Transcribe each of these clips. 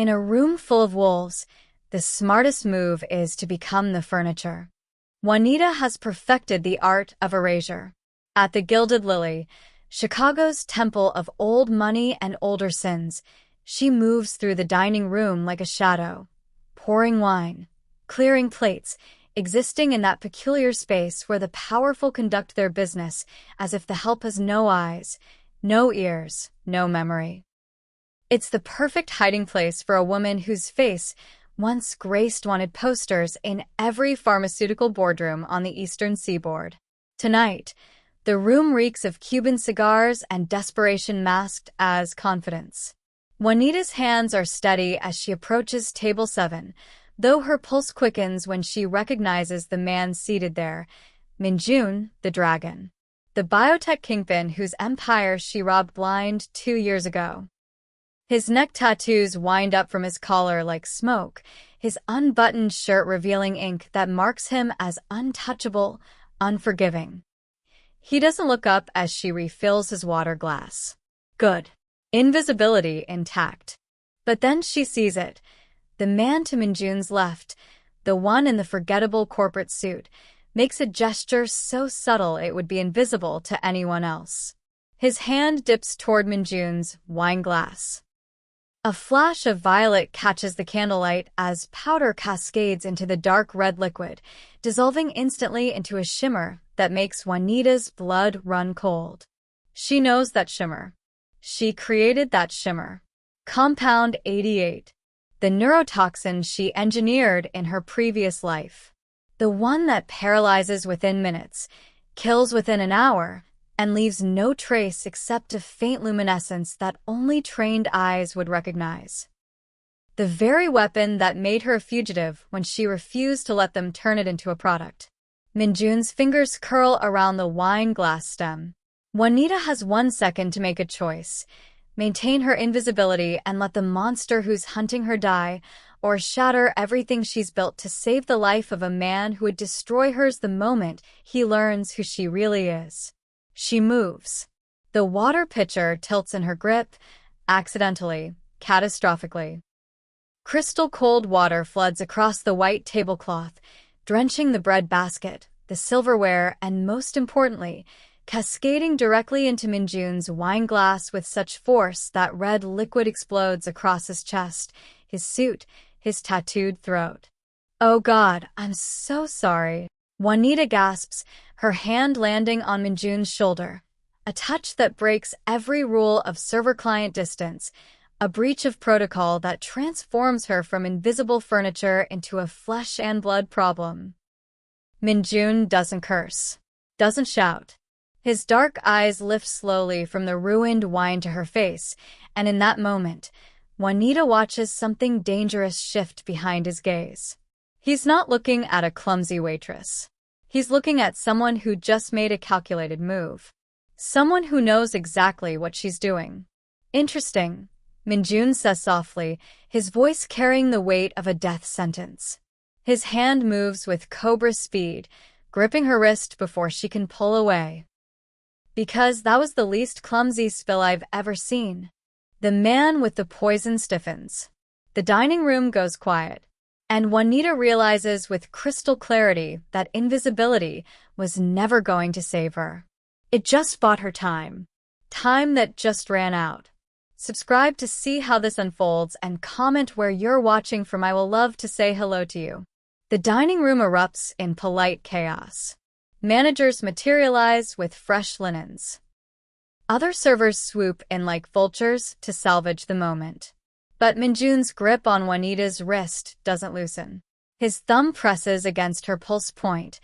In a room full of wolves, the smartest move is to become the furniture. Juanita has perfected the art of erasure. At the Gilded Lily, Chicago's temple of old money and older sins, she moves through the dining room like a shadow, pouring wine, clearing plates, existing in that peculiar space where the powerful conduct their business as if the help has no eyes, no ears, no memory. It's the perfect hiding place for a woman whose face once graced wanted posters in every pharmaceutical boardroom on the Eastern Seaboard. Tonight, the room reeks of Cuban cigars and desperation masked as confidence. Juanita's hands are steady as she approaches table 7, though her pulse quickens when she recognizes the man seated there, Minjun, the dragon, the biotech kingpin whose empire she robbed blind 2 years ago. His neck tattoos wind up from his collar like smoke, his unbuttoned shirt revealing ink that marks him as untouchable, unforgiving. He doesn't look up as she refills his water glass. Good. Invisibility intact. But then she sees it. The man to Minjun's left, the one in the forgettable corporate suit, makes a gesture so subtle it would be invisible to anyone else. His hand dips toward Minjun's wine glass. A flash of violet catches the candlelight as powder cascades into the dark red liquid, dissolving instantly into a shimmer that makes Juanita's blood run cold. She knows that shimmer. She created that shimmer. Compound 88. The neurotoxin she engineered in her previous life. The one that paralyzes within minutes, kills within an hour, and leaves no trace except a faint luminescence that only trained eyes would recognize. The very weapon that made her a fugitive when she refused to let them turn it into a product. Minjun's fingers curl around the wine glass stem. Juanita has 1 second to make a choice. Maintain her invisibility and let the monster who's hunting her die, or shatter everything she's built to save the life of a man who would destroy hers the moment he learns who she really is. She moves. The water pitcher tilts in her grip, accidentally, catastrophically. Crystal cold water floods across the white tablecloth, drenching the bread basket, the silverware, and most importantly, cascading directly into Minjun's wine glass with such force that red liquid explodes across his chest, his suit, his tattooed throat. "Oh God, I'm so sorry." Juanita gasps, her hand landing on Minjun's shoulder, a touch that breaks every rule of server-client distance, a breach of protocol that transforms her from invisible furniture into a flesh-and-blood problem. Minjun doesn't curse, doesn't shout. His dark eyes lift slowly from the ruined wine to her face, and in that moment, Juanita watches something dangerous shift behind his gaze. He's not looking at a clumsy waitress. He's looking at someone who just made a calculated move. Someone who knows exactly what she's doing. "Interesting," Minjun says softly, his voice carrying the weight of a death sentence. His hand moves with cobra speed, gripping her wrist before she can pull away. "Because that was the least clumsy spill I've ever seen." The man with the poison stiffens. The dining room goes quiet, and Juanita realizes with crystal clarity that invisibility was never going to save her. It just bought her time. Time that just ran out. Subscribe to see how this unfolds and comment where you're watching from. I will love to say hello to you. The dining room erupts in polite chaos. Managers materialize with fresh linens. Other servers swoop in like vultures to salvage the moment. But Minjun's grip on Juanita's wrist doesn't loosen. His thumb presses against her pulse point,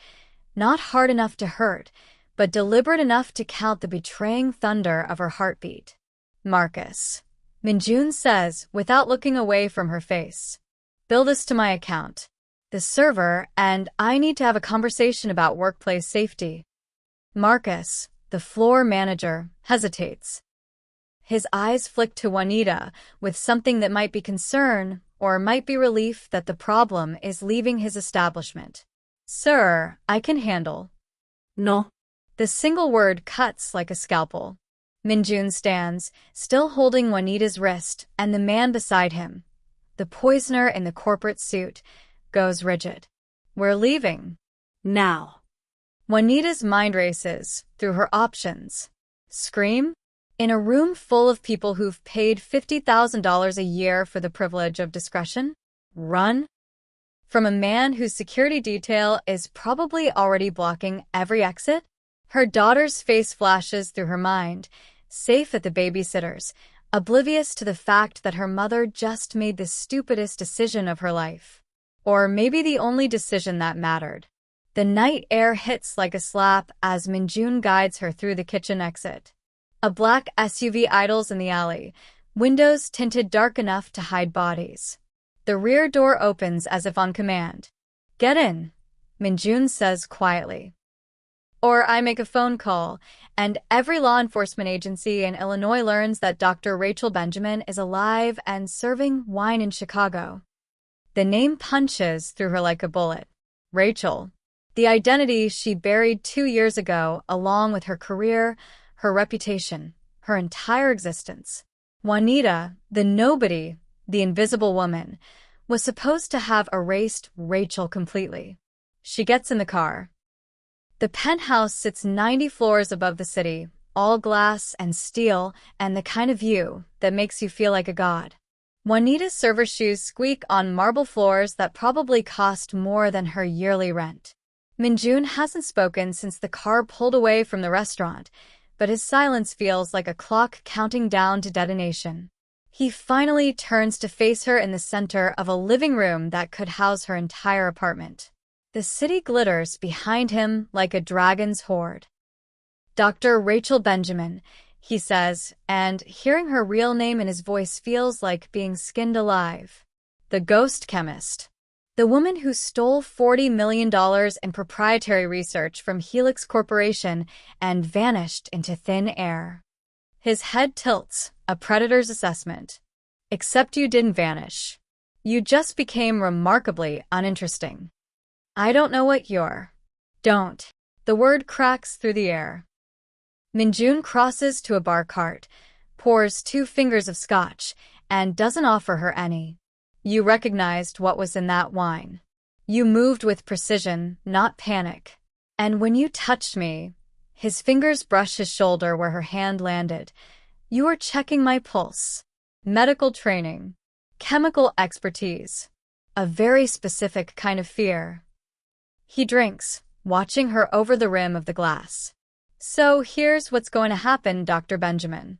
not hard enough to hurt, but deliberate enough to count the betraying thunder of her heartbeat. "Marcus," Minjun says without looking away from her face. "Bill this to my account. The server and I need to have a conversation about workplace safety." Marcus, the floor manager, hesitates. His eyes flick to Juanita with something that might be concern or might be relief that the problem is leaving his establishment. "Sir, I can handle." "No." The single word cuts like a scalpel. Minjun stands, still holding Juanita's wrist, and the man beside him. the poisoner in the corporate suit, goes rigid. We're leaving. Now. Juanita's mind races through her options. Scream? In a room full of people who've paid $50,000 a year for the privilege of discretion? Run? From a man whose security detail is probably already blocking every exit? Her daughter's face flashes through her mind, safe at the babysitter's, oblivious to the fact that her mother just made the stupidest decision of her life. Or maybe the only decision that mattered. The night air hits like a slap as Minjun guides her through the kitchen exit. A black SUV idles in the alley, windows tinted dark enough to hide bodies. The rear door opens as if on command. Get in, Minjun says quietly. Or I make a phone call, and every law enforcement agency in Illinois learns that Dr. Rachel Benjamin is alive and serving wine in Chicago. The name punches through her like a bullet. Rachel. The identity she buried 2 years ago, along with her career, her reputation, her entire existence. Juanita, the nobody, the invisible woman, was supposed to have erased Rachel completely. She gets in the car. The penthouse sits 90 floors above the city, all glass and steel and the kind of view that makes you feel like a god. Juanita's server shoes squeak on marble floors that probably cost more than her yearly rent. Minjun hasn't spoken since the car pulled away from the restaurant, but his silence feels like a clock counting down to detonation. He finally turns to face her in the center of a living room that could house her entire apartment. The city glitters behind him like a dragon's hoard. Dr. Rachel Benjamin, he says, and hearing her real name in his voice feels like being skinned alive. The ghost chemist. The woman who stole $40 million in proprietary research from Helix Corporation and vanished into thin air. His head tilts, a predator's assessment. Except you didn't vanish. You just became remarkably uninteresting. I don't know what you're. Don't. The word cracks through the air. Minjun crosses to a bar cart, pours 2 fingers of scotch, and doesn't offer her any. You recognized what was in that wine. You moved with precision, not panic. And when you touched me, his fingers brushed his shoulder where her hand landed. You were checking my pulse. Medical training. Chemical expertise. A very specific kind of fear. He drinks, watching her over the rim of the glass. So here's what's going to happen, Dr. Benjamin.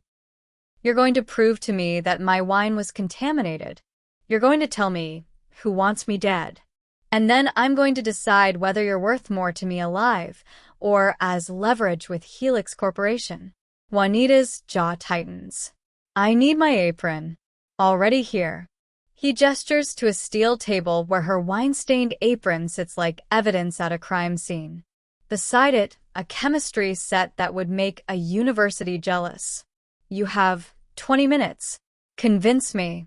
You're going to prove to me that my wine was contaminated. You're going to tell me who wants me dead. And then I'm going to decide whether you're worth more to me alive or as leverage with Helix Corporation. Juanita's jaw tightens. I need my apron. Already here. He gestures to a steel table where her wine-stained apron sits like evidence at a crime scene. Beside it, a chemistry set that would make a university jealous. You have 20 minutes. Convince me.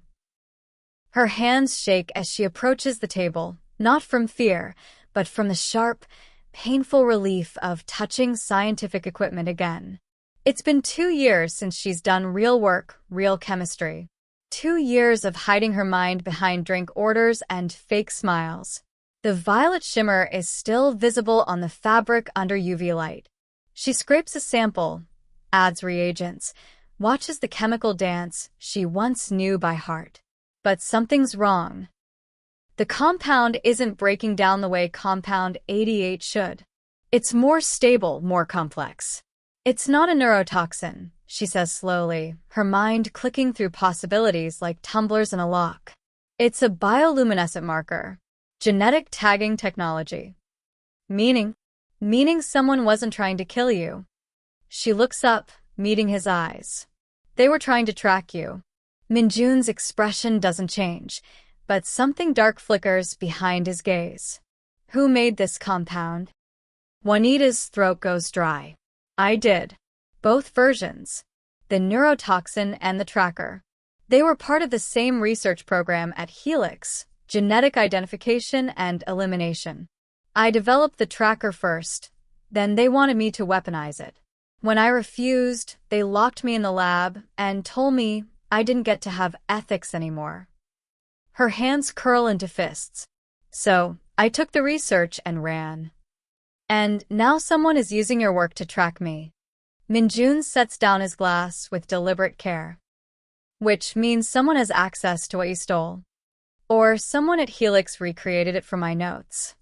Her hands shake as she approaches the table, not from fear, but from the sharp, painful relief of touching scientific equipment again. It's been 2 years since she's done real work, real chemistry. 2 years of hiding her mind behind drink orders and fake smiles. The violet shimmer is still visible on the fabric under UV light. She scrapes a sample, adds reagents, watches the chemical dance she once knew by heart. But something's wrong. The compound isn't breaking down the way compound 88 should. It's more stable, more complex. It's not a neurotoxin, she says slowly, her mind clicking through possibilities like tumblers in a lock. It's a bioluminescent marker. Genetic tagging technology. Meaning someone wasn't trying to kill you. She looks up, meeting his eyes. They were trying to track you. Minjun's expression doesn't change, but something dark flickers behind his gaze. Who made this compound? Juanita's throat goes dry. I did. Both versions. The neurotoxin and the tracker. They were part of the same research program at Helix, genetic identification and elimination. I developed the tracker first, then they wanted me to weaponize it. When I refused, they locked me in the lab and told me I didn't get to have ethics anymore. Her hands curl into fists. So, I took the research and ran. And now someone is using your work to track me. Minjun sets down his glass with deliberate care. Which means someone has access to what you stole. Or someone at Helix recreated it from my notes.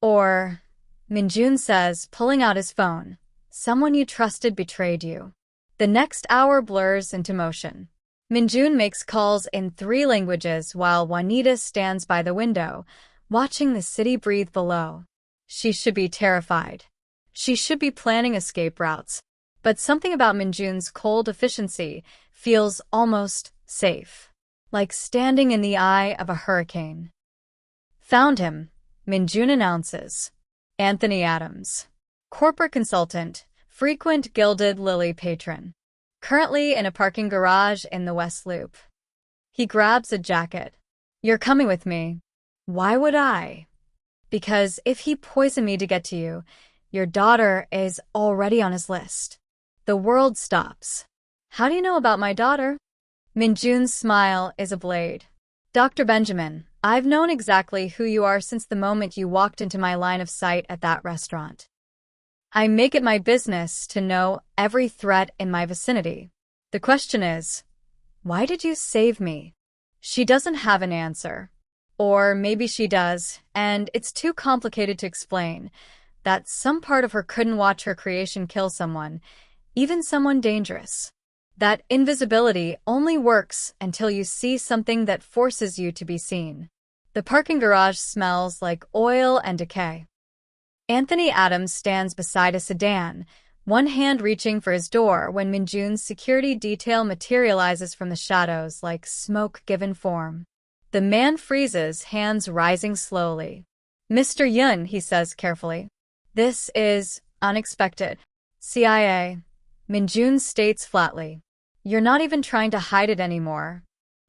Or, Minjun says, pulling out his phone, someone you trusted betrayed you. The next hour blurs into motion. Minjun makes calls in 3 languages while Juanita stands by the window, watching the city breathe below. She should be terrified. She should be planning escape routes. But something about Minjun's cold efficiency feels almost safe. Like standing in the eye of a hurricane. Found him, Minjun announces. Anthony Adams. Corporate consultant, frequent Gilded Lily patron. Currently in a parking garage in the West Loop. He grabs a jacket. You're coming with me. Why would I? Because if he poisoned me to get to you, your daughter is already on his list. The world stops. How do you know about my daughter? Minjun's smile is a blade. Dr. Benjamin, I've known exactly who you are since the moment you walked into my line of sight at that restaurant. I make it my business to know every threat in my vicinity. The question is, why did you save me? She doesn't have an answer. Or maybe she does, and it's too complicated to explain, that some part of her couldn't watch her creation kill someone, even someone dangerous. That invisibility only works until you see something that forces you to be seen. The parking garage smells like oil and decay. Anthony Adams stands beside a sedan, one hand reaching for his door when Minjun's security detail materializes from the shadows like smoke given form. The man freezes, hands rising slowly. Mr. Yun, he says carefully. This is unexpected. CIA. Minjun states flatly. You're not even trying to hide it anymore.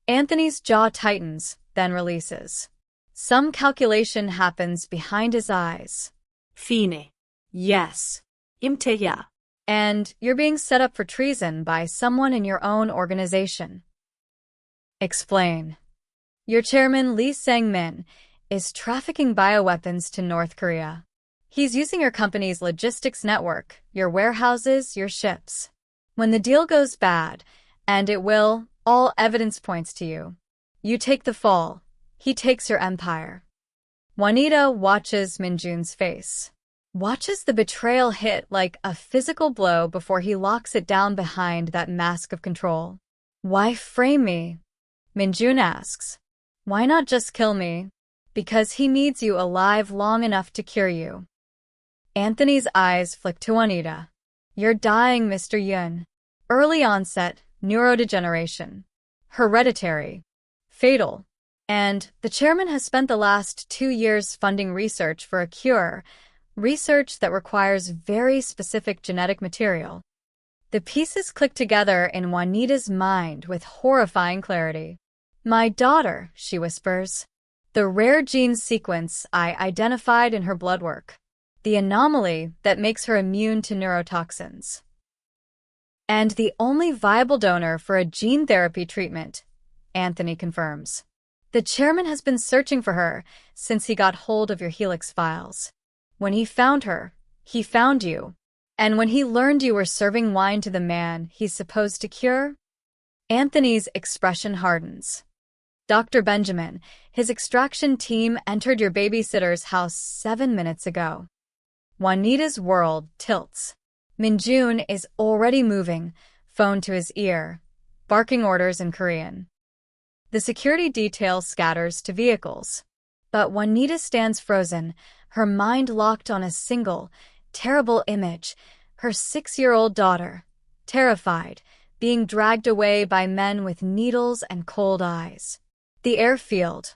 Anthony's jaw tightens, then releases. Some calculation happens behind his eyes. Fine. Yes. Imteya. And you're being set up for treason by someone in your own organization. Explain. Your chairman, Lee Sang-min, is trafficking bioweapons to North Korea. He's using your company's logistics network, your warehouses, your ships. When the deal goes bad, and it will, all evidence points to you. You take the fall. He takes your empire. Juanita watches Minjun's face. Watches the betrayal hit like a physical blow before he locks it down behind that mask of control. Why frame me? Minjun asks. Why not just kill me? Because he needs you alive long enough to cure you. Anthony's eyes flick to Juanita. You're dying, Mr. Yun. Early onset, neurodegeneration. Hereditary. Fatal. And the chairman has spent the last 2 years funding research for a cure, research that requires very specific genetic material. The pieces click together in Juanita's mind with horrifying clarity. My daughter, she whispers. The rare gene sequence I identified in her blood work. The anomaly that makes her immune to neurotoxins. And the only viable donor for a gene therapy treatment, Anthony confirms. The chairman has been searching for her since he got hold of your Helix files. When he found her, he found you. And when he learned you were serving wine to the man he's supposed to cure, Anthony's expression hardens. Dr. Benjamin, his extraction team entered your babysitter's house 7 minutes ago. Juanita's world tilts. Minjun is already moving, phone to his ear, barking orders in Korean. The security detail scatters to vehicles. But Juanita stands frozen, her mind locked on a single, terrible image, her 6-year-old daughter, terrified, being dragged away by men with needles and cold eyes. The airfield,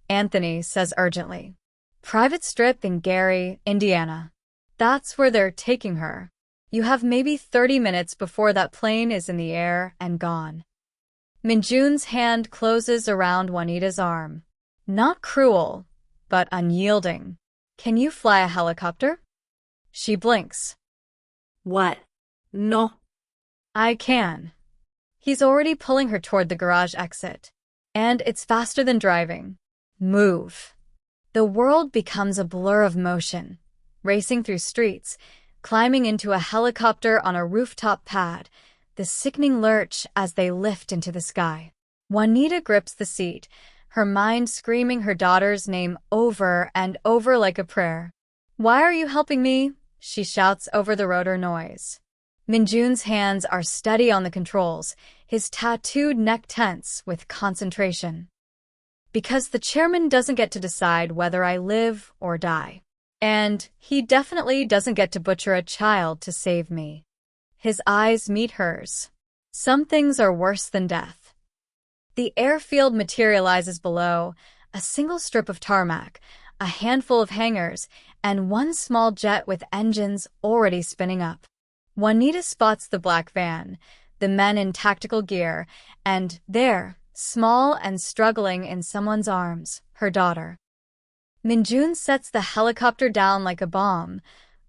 Anthony says urgently. Private strip in Gary, Indiana. That's where they're taking her. You have maybe 30 minutes before that plane is in the air and gone. Minjun's hand closes around Juanita's arm. Not cruel, but unyielding. Can you fly a helicopter? She blinks. What? No. I can. He's already pulling her toward the garage exit. And it's faster than driving. Move. The world becomes a blur of motion, racing through streets, climbing into a helicopter on a rooftop pad, the sickening lurch as they lift into the sky. Juanita grips the seat, her mind screaming her daughter's name over and over like a prayer. "Why are you helping me?" she shouts over the rotor noise. Minjun's hands are steady on the controls, his tattooed neck tense with concentration. "Because the chairman doesn't get to decide whether I live or die. And he definitely doesn't get to butcher a child to save me." His eyes meet hers. Some things are worse than death. The airfield materializes below, a single strip of tarmac, a handful of hangars, and one small jet with engines already spinning up. Juanita spots the black van, the men in tactical gear, and there, small and struggling in someone's arms, her daughter. Minjun sets the helicopter down like a bomb,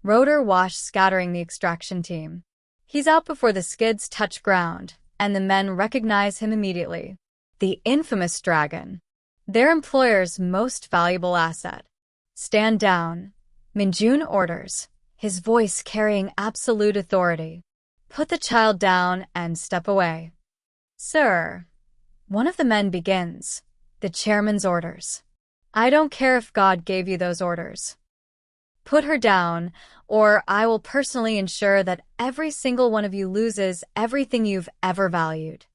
rotor wash scattering the extraction team. He's out before the skids touch ground, and the men recognize him immediately. The infamous Dragon, their employer's most valuable asset. "Stand down," Minjun orders, his voice carrying absolute authority. "Put the child down and step away." "Sir," one of the men begins, the chairman's orders. "I don't care if God gave you those orders. Put her down, or I will personally ensure that every single one of you loses everything you've ever valued."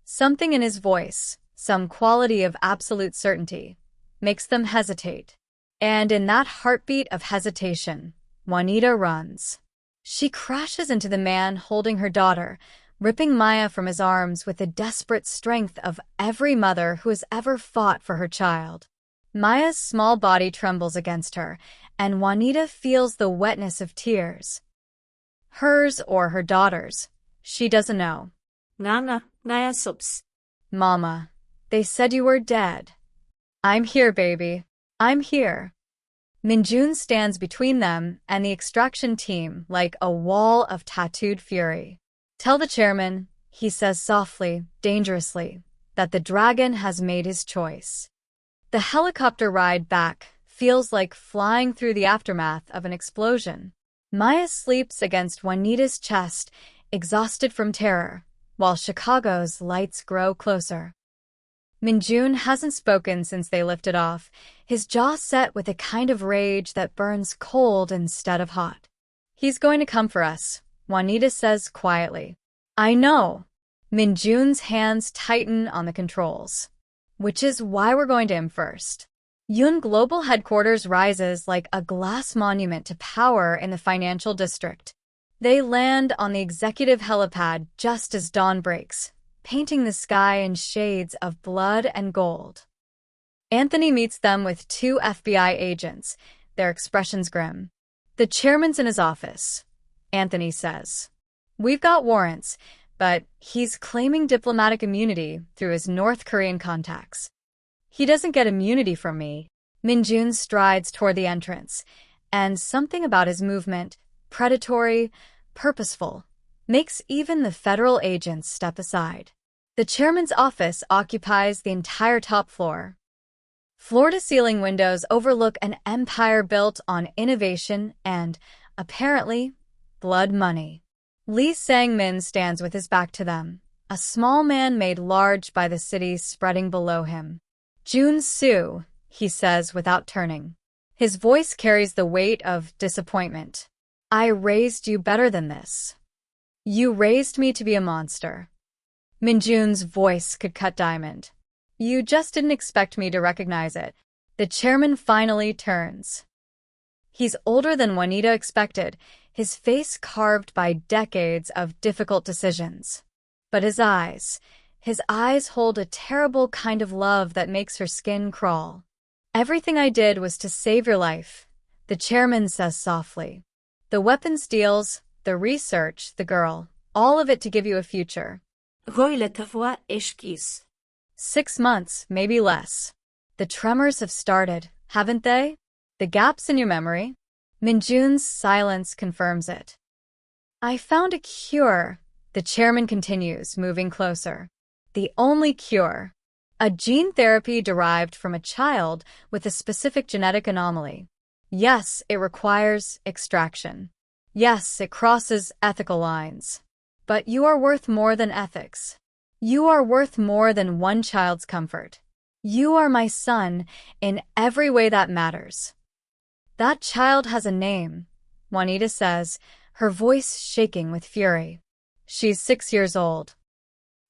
Something in his voice, some quality of absolute certainty, makes them hesitate. And in that heartbeat of hesitation, Juanita runs. She crashes into the man holding her daughter, ripping Maya from his arms with the desperate strength of every mother who has ever fought for her child. Maya's small body trembles against her, and Juanita feels the wetness of tears. Hers or her daughter's, she doesn't know. Nana, Naya subs. "Mama, they said you were dead." "I'm here, baby. I'm here." Minjun stands between them and the extraction team like a wall of tattooed fury. "Tell the chairman," he says softly, dangerously, "that the Dragon has made his choice." The helicopter ride back feels like flying through the aftermath of an explosion. Maya sleeps against Juanita's chest, exhausted from terror, while Chicago's lights grow closer. Minjun hasn't spoken since they lifted off, his jaw set with a kind of rage that burns cold instead of hot. "He's going to come for us," Juanita says quietly. "I know." Minjun's hands tighten on the controls. "Which is why we're going to him first." Yun Global Headquarters rises like a glass monument to power in the financial district. They land on the executive helipad just as dawn breaks, painting the sky in shades of blood and gold. Anthony meets them with 2 FBI agents, their expressions grim. "The chairman's in his office," Anthony says. "We've got warrants, but he's claiming diplomatic immunity through his North Korean contacts." "He doesn't get immunity from me." Minjun strides toward the entrance, and something about his movement, predatory, purposeful, makes even the federal agents step aside. The chairman's office occupies the entire top floor. Floor-to-ceiling windows overlook an empire built on innovation and, apparently, blood money. Lee Sang-min stands with his back to them, a small man made large by the city spreading below him. "Jun-soo," he says without turning. His voice carries the weight of disappointment. "I raised you better than this. You raised me to be a monster." Minjun's voice could cut diamond. "You just didn't expect me to recognize it." The chairman finally turns. He's older than Juanita expected, his face carved by decades of difficult decisions. But his eyes hold a terrible kind of love that makes her skin crawl. "Everything I did was to save your life," the chairman says softly. "The weapons deals, the research, the girl, all of it to give you a future." 6 months, maybe less. The tremors have started, haven't they? The gaps in your memory? Minjun's silence confirms it. "I found a cure," the chairman continues, moving closer. "The only cure. A gene therapy derived from a child with a specific genetic anomaly. Yes, it requires extraction. Yes, it crosses ethical lines. But you are worth more than ethics. You are worth more than one child's comfort. You are my son in every way that matters. That child has a name, Juanita says, her voice shaking with fury. She's 6 years old.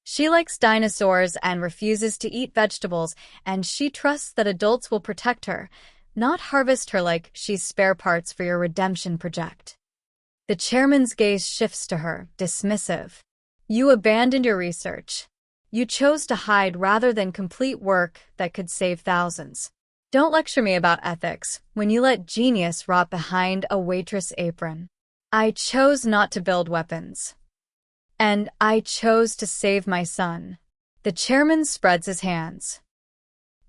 She likes dinosaurs and refuses to eat vegetables, and she trusts that adults will protect her, not harvest her like she's spare parts for your redemption project. The chairman's gaze shifts to her, dismissive. You abandoned your research. You chose to hide rather than complete work that could save thousands. Don't lecture me about ethics when you let genius rot behind a waitress apron. I chose not to build weapons. And I chose to save my son. The chairman spreads his hands.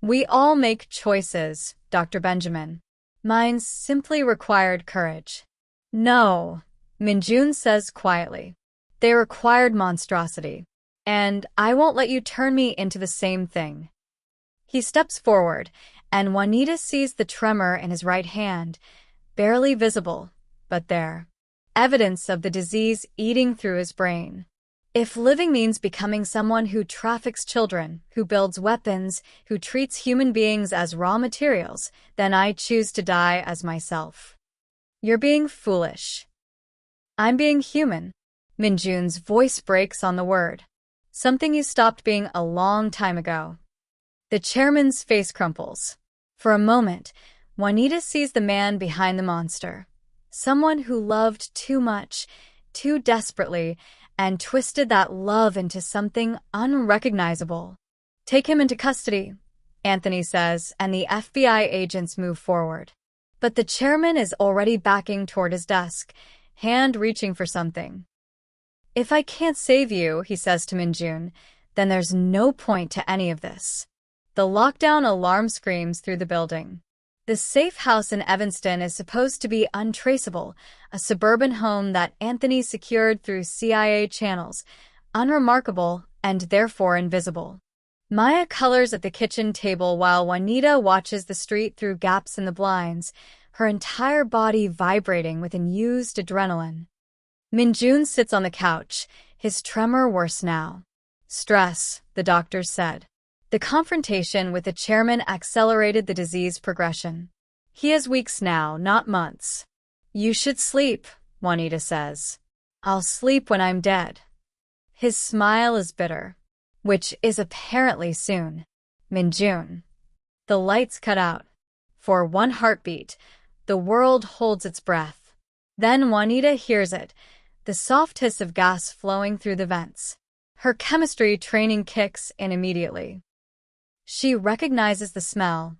We all make choices, Dr. Benjamin. Mine simply required courage. No, Minjun says quietly. They required monstrosity. And I won't let you turn me into the same thing. He steps forward, and Juanita sees the tremor in his right hand, barely visible, but there. Evidence of the disease eating through his brain. If living means becoming someone who traffics children, who builds weapons, who treats human beings as raw materials, then I choose to die as myself. You're being foolish. I'm being human. Minjun's voice breaks on the word. Something you stopped being a long time ago. The chairman's face crumples. For a moment, Juanita sees the man behind the monster. Someone who loved too much, too desperately, and twisted that love into something unrecognizable. Take him into custody, Anthony says, and the FBI agents move forward. But the chairman is already backing toward his desk, hand reaching for something. If I can't save you, he says to Minjun, then there's no point to any of this. The lockdown alarm screams through the building. The safe house in Evanston is supposed to be untraceable, a suburban home that Anthony secured through CIA channels, unremarkable and therefore invisible. Maya colors at the kitchen table while Juanita watches the street through gaps in the blinds, her entire body vibrating with infused adrenaline. Minjun sits on the couch, his tremor worse now. Stress, the doctors said. The confrontation with the chairman accelerated the disease progression. He has weeks now, not months. You should sleep, Juanita says. I'll sleep when I'm dead. His smile is bitter, which is apparently soon. Minjun. The lights cut out. For one heartbeat, the world holds its breath. Then Juanita hears it, the soft hiss of gas flowing through the vents. Her chemistry training kicks in immediately. She recognizes the smell,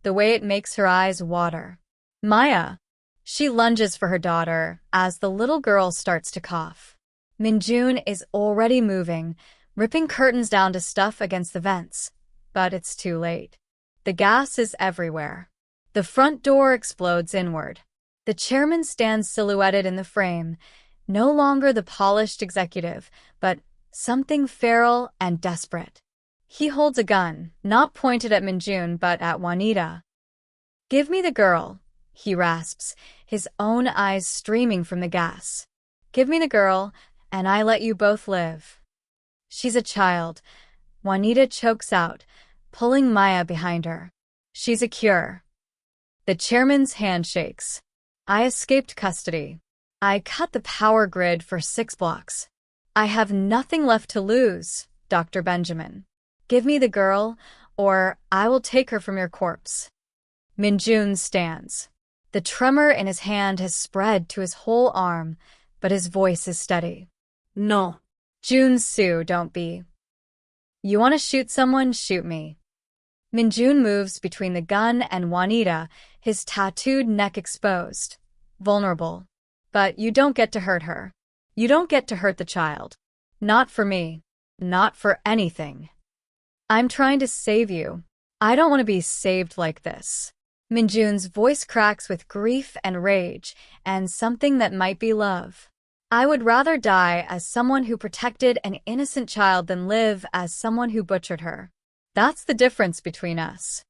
the way it makes her eyes water. Maya. She lunges for her daughter as the little girl starts to cough. Minjun is already moving, ripping curtains down to stuff against the vents. But it's too late. The gas is everywhere. The front door explodes inward. The chairman stands silhouetted in the frame, no longer the polished executive, but something feral and desperate. He holds a gun, not pointed at Minjun but at Juanita. Give me the girl, he rasps, his own eyes streaming from the gas. Give me the girl, and I let you both live. She's a child, Juanita chokes out, pulling Maya behind her. She's a cure. The chairman's hand shakes. I escaped custody. I cut the power grid for 6 blocks. I have nothing left to lose, Dr. Benjamin. Give me the girl, or I will take her from your corpse. Minjun stands. The tremor in his hand has spread to his whole arm, but his voice is steady. No. Jun-soo, don't be. You want to shoot someone, shoot me. Minjun moves between the gun and Juanita, his tattooed neck exposed. Vulnerable. But you don't get to hurt her. You don't get to hurt the child. Not for me. Not for anything. I'm trying to save you. I don't want to be saved like this. Minjun's voice cracks with grief and rage, and something that might be love. I would rather die as someone who protected an innocent child than live as someone who butchered her. That's the difference between us.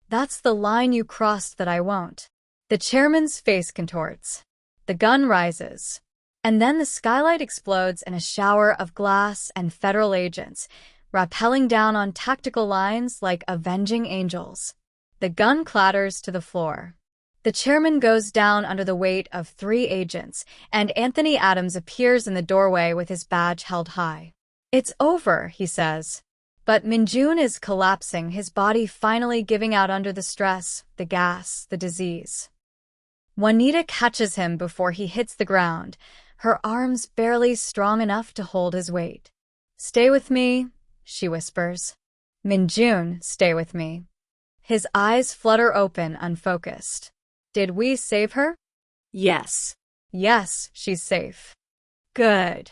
That's the line you crossed that I won't. The chairman's face contorts. The gun rises. And then the skylight explodes in a shower of glass and federal agents, rappelling down on tactical lines like avenging angels. The gun clatters to the floor. The chairman goes down under the weight of 3 agents, and Anthony Adams appears in the doorway with his badge held high. It's over, he says. But Minjun is collapsing, his body finally giving out under the stress, the gas, the disease. Juanita catches him before he hits the ground, her arms barely strong enough to hold his weight. Stay with me, she whispers. Minjun, stay with me. His eyes flutter open, unfocused. Did we save her? Yes. Yes, she's safe. Good.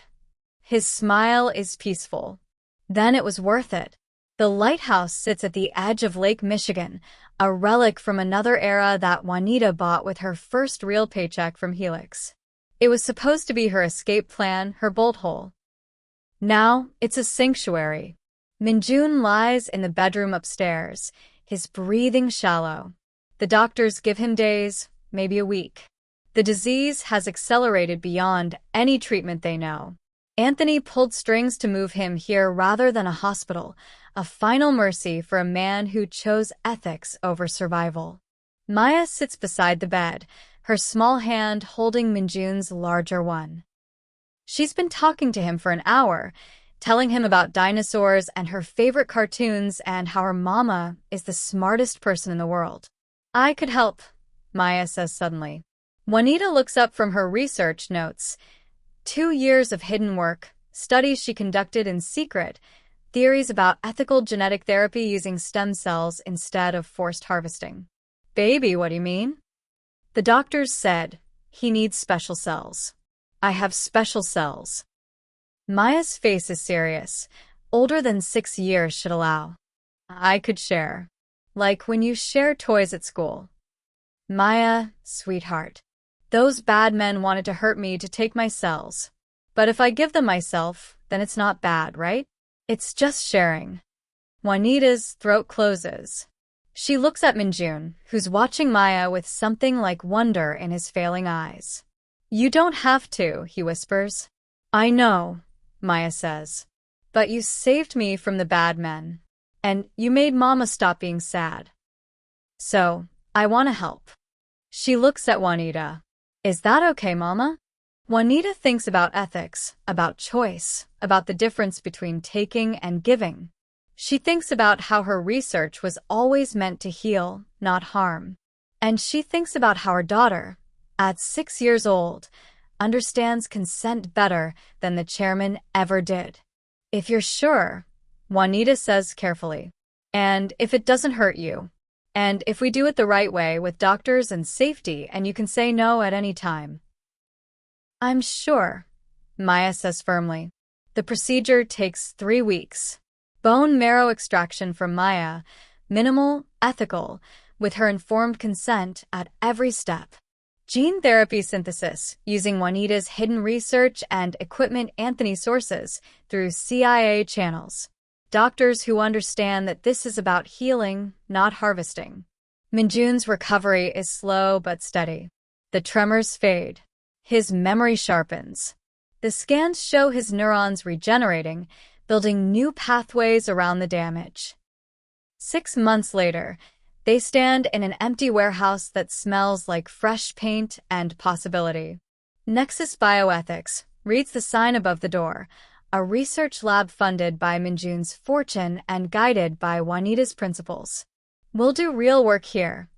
His smile is peaceful. Then it was worth it. The lighthouse sits at the edge of Lake Michigan, a relic from another era that Juanita bought with her first real paycheck from Helix. It was supposed to be her escape plan, her bolt hole. Now, it's a sanctuary. Minjun lies in the bedroom upstairs, his breathing shallow. The doctors give him days, maybe a week. The disease has accelerated beyond any treatment they know. Anthony pulled strings to move him here rather than a hospital, a final mercy for a man who chose ethics over survival. Maya sits beside the bed, her small hand holding Minjun's larger one. She's been talking to him for an hour, telling him about dinosaurs and her favorite cartoons and how her mama is the smartest person in the world. I could help, Maya says suddenly. Juanita looks up from her research notes. 2 years of hidden work, studies she conducted in secret, theories about ethical genetic therapy using stem cells instead of forced harvesting. Baby, what do you mean? The doctors said, he needs special cells. I have special cells. Maya's face is serious. Older than 6 years should allow. I could share. Like when you share toys at school. Maya, sweetheart. Those bad men wanted to hurt me to take my cells. But if I give them myself, then it's not bad, right? It's just sharing. Juanita's throat closes. She looks at Minjun, who's watching Maya with something like wonder in his failing eyes. You don't have to, he whispers. I know, Maya says. But you saved me from the bad men. And you made Mama stop being sad. So, I want to help. She looks at Juanita. Is that okay, Mama? Juanita thinks about ethics, about choice, about the difference between taking and giving. She thinks about how her research was always meant to heal, not harm. And she thinks about how her daughter, at 6 years old, understands consent better than the chairman ever did. If you're sure, Juanita says carefully, and if it doesn't hurt you, and if we do it the right way with doctors and safety and you can say no at any time. I'm sure, Maya says firmly. The procedure takes 3 weeks. Bone marrow extraction from Maya, minimal, ethical, with her informed consent at every step. Gene therapy synthesis, using Juanita's hidden research and equipment Anthony sources through CIA channels. Doctors who understand that this is about healing, not harvesting. Minjun's recovery is slow but steady. The tremors fade. His memory sharpens. The scans show his neurons regenerating, building new pathways around the damage. 6 months later, they stand in an empty warehouse that smells like fresh paint and possibility. Nexus Bioethics reads the sign above the door, a research lab funded by Minjun's fortune and guided by Juanita's principles. We'll do real work here,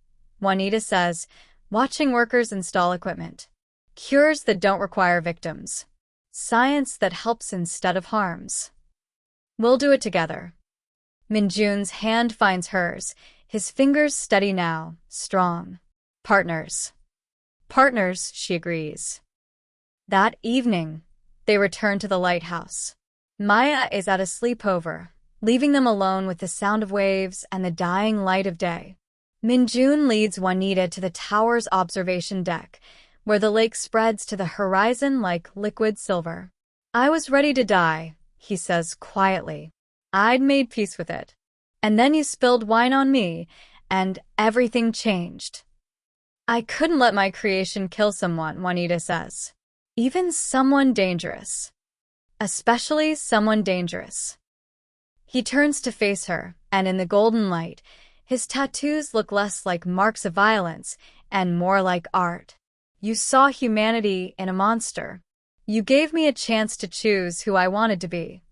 Juanita says, watching workers install equipment. Cures that don't require victims. Science that helps instead of harms. We'll do it together. Minjun's hand finds hers, his fingers steady now, strong. Partners. Partners, she agrees. That evening, they return to the lighthouse. Maya is at a sleepover, leaving them alone with the sound of waves and the dying light of day. Minjun leads Juanita to the tower's observation deck, where the lake spreads to the horizon like liquid silver. I was ready to die, he says quietly. I'd made peace with it. And then you spilled wine on me, and everything changed. I couldn't let my creation kill someone, Juanita says. Even someone dangerous. Especially someone dangerous. He turns to face her, and in the golden light, his tattoos look less like marks of violence and more like art. You saw humanity in a monster. You gave me a chance to choose who I wanted to be.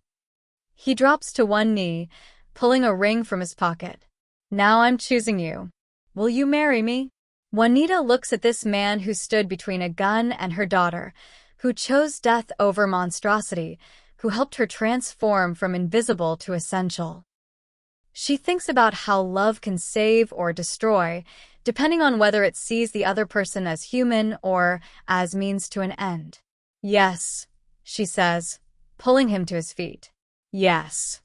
He drops to one knee, pulling a ring from his pocket. Now I'm choosing you. Will you marry me? Juanita looks at this man who stood between a gun and her daughter, who chose death over monstrosity, who helped her transform from invisible to essential. She thinks about how love can save or destroy, depending on whether it sees the other person as human or as means to an end. Yes, she says, pulling him to his feet. Yes.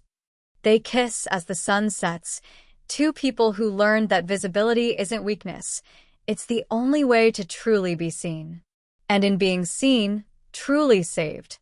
They kiss as the sun sets, two people who learned that visibility isn't weakness. It's the only way to truly be seen. And in being seen, truly saved.